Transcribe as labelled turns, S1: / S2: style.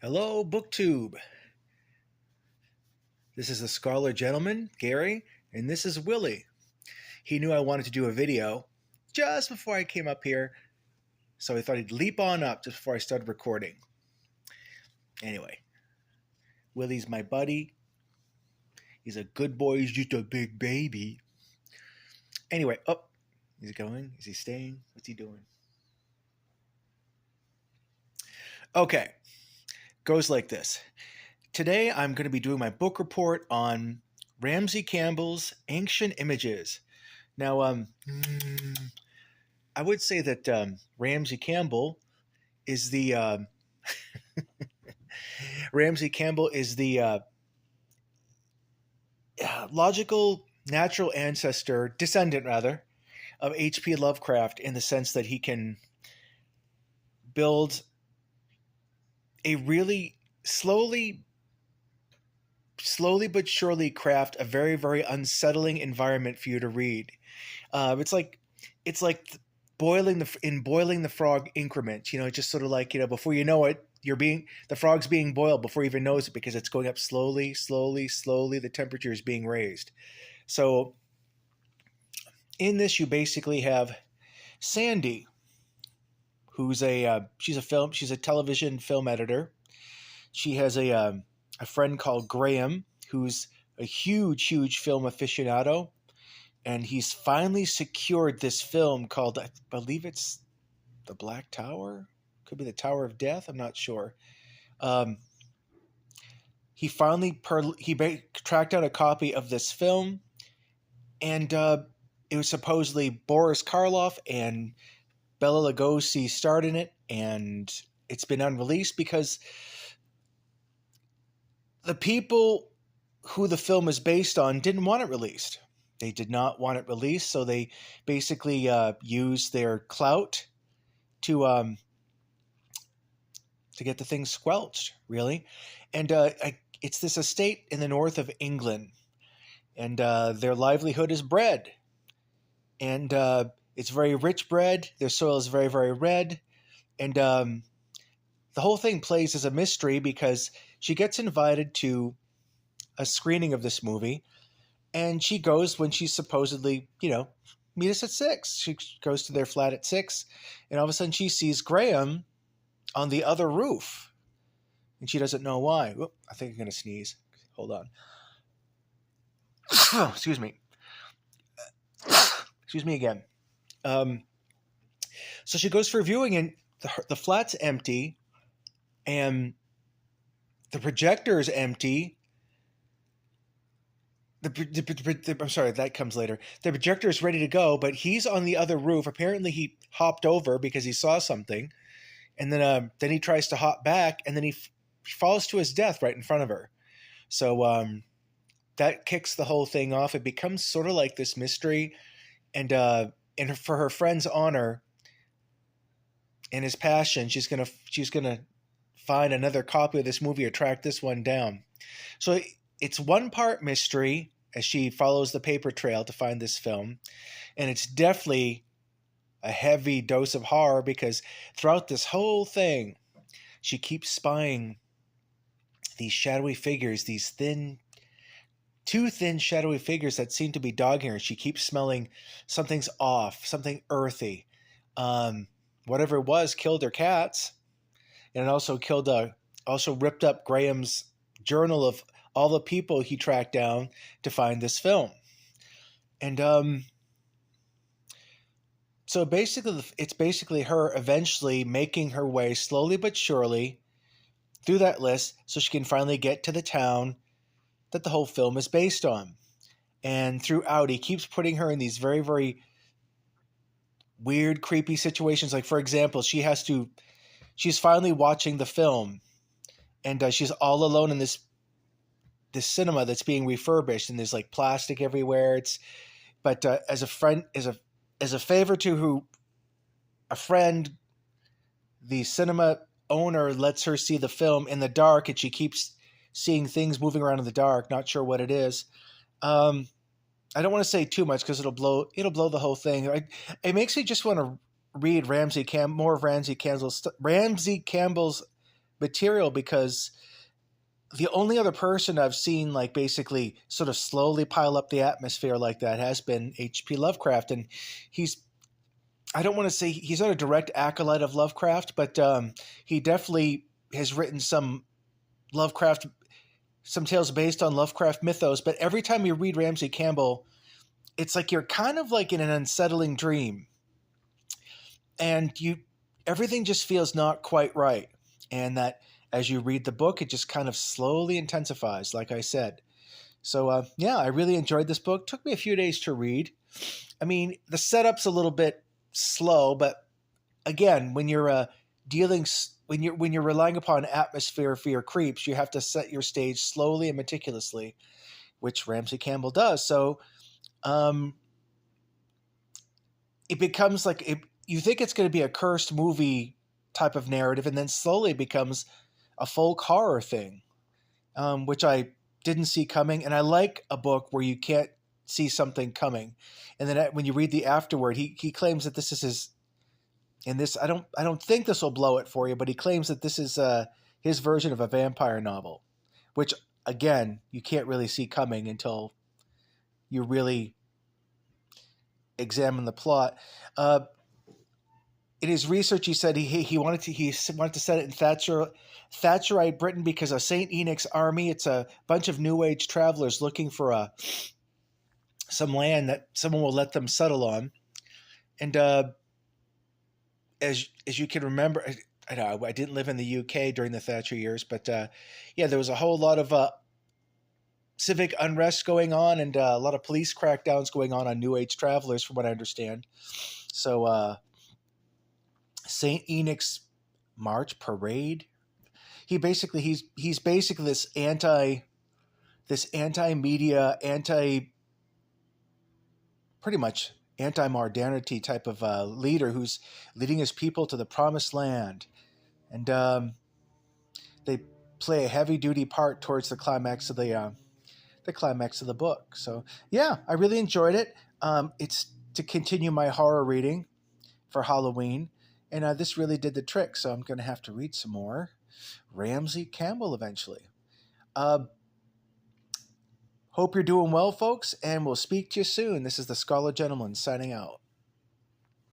S1: Hello, BookTube. This is the Scholar Gentleman, Gary, and this is Willie. He knew I wanted to do a video just before I came up here, so he thought he'd leap on up just before I started recording. Anyway, Willie's my buddy. He's a good boy. He's just a big baby. Anyway, is he going? Is he staying? What's he doing? Okay, goes like this. Today I'm going to be doing my book report on Ramsey Campbell's Ancient Images. Now, I would say that Ramsey Campbell is the Ramsey Campbell is the logical, natural descendant rather, of H.P. Lovecraft in the sense that he can build a really slowly but surely craft a very, very unsettling environment for you to read. It's like boiling the frog increment. Just sort of like before you know it, the frog's being boiled before he even knows it because it's going up slowly. The temperature is being raised. So in this, you basically have Sandy, who's she's a television film editor. She has a friend called Graham, who's a huge film aficionado, and he's finally secured this film called, I believe it's The Black Tower, could be the Tower of Death, I'm not sure. He finally tracked down a copy of this film, and it was supposedly Boris Karloff and Bela Lugosi starred in it, and it's been unreleased because the people who the film is based on didn't want it released. They did not want it released, so they basically used their clout to get the thing squelched, really. And it's this estate in the north of England, and their livelihood is bread. And it's very rich bread. Their soil is very, very red. And the whole thing plays as a mystery because she gets invited to a screening of this movie, and she goes when she's supposedly, meet us at 6. She goes to their flat at 6, and all of a sudden she sees Graham on the other roof, and she doesn't know why. Whoop, I think I'm going to sneeze. Hold on. Excuse me. Excuse me again. So she goes for a viewing, and the flat's empty, and the projector is empty. I'm sorry, that comes later. The projector is ready to go, but he's on the other roof. Apparently, he hopped over because he saw something, and then he tries to hop back, and then he falls to his death right in front of her. So that kicks the whole thing off. It becomes sort of like this mystery, and for her friend's honor and his passion, she's gonna find another copy of this movie or track this one down. So it's one part mystery as she follows the paper trail to find this film, and it's definitely a heavy dose of horror because throughout this whole thing, she keeps spying these shadowy figures, these two thin shadowy figures that seem to be dogging her. She keeps smelling something's off, something earthy. Whatever it was killed her cats, and it also ripped up Graham's journal of all the people he tracked down to find this film. And so basically, it's basically her eventually making her way slowly but surely through that list so she can finally get to the town that the whole film is based on. And throughout, he keeps putting her in these very, very weird, creepy situations. Like, for example, she's finally watching the film, and she's all alone in this cinema that's being refurbished, and there's like plastic everywhere. But as a favor to a friend, the cinema owner lets her see the film in the dark, and she keeps seeing things moving around in the dark. Not sure what it is. I don't want to say too much because it'll blow the whole thing. It makes me just want to read more of Ramsey Campbell's material because the only other person I've seen like basically sort of slowly pile up the atmosphere like that has been H.P. Lovecraft, and he's I don't want to say he's not a direct acolyte of Lovecraft, but he definitely has written Lovecraft some tales based on Lovecraft mythos. But every time you read Ramsey Campbell, it's like you're kind of like in an unsettling dream, and everything just feels not quite right, and that as you read the book, it just kind of slowly intensifies, like I said. So yeah, I really enjoyed this book. Took me a few days to read. I mean, the setup's a little bit slow, but again, when you're when you're relying upon atmosphere for your creeps, you have to set your stage slowly and meticulously, which Ramsey Campbell does. So um, it becomes like you think it's going to be a cursed movie type of narrative, and then slowly it becomes a folk horror thing, which I didn't see coming. And I like a book where you can't see something coming, and then when you read the afterword, he claims that this is his. And this, I don't think this will blow it for you, but he claims that this is his version of a vampire novel, which again you can't really see coming until you really examine the plot. Uh, in his research, he said he wanted to set it in Thatcherite Britain because of Saint Enoch's army. It's a bunch of New Age travelers looking for some land that someone will let them settle on, and as you can remember, I know I didn't live in the UK during the Thatcher years, but yeah, there was a whole lot of civic unrest going on, and a lot of police crackdowns going on New Age travelers, from what I understand. So Saint Enoch's March Parade. He's basically this anti media, pretty much anti-modernity type of leader who's leading his people to the promised land, and they play a heavy-duty part towards the climax of the book. So yeah, I really enjoyed it. It's to continue my horror reading for Halloween, and this really did the trick. So I'm going to have to read some more Ramsey Campbell eventually. Hope you're doing well, folks, and we'll speak to you soon. This is the Scarlet Gentleman signing out.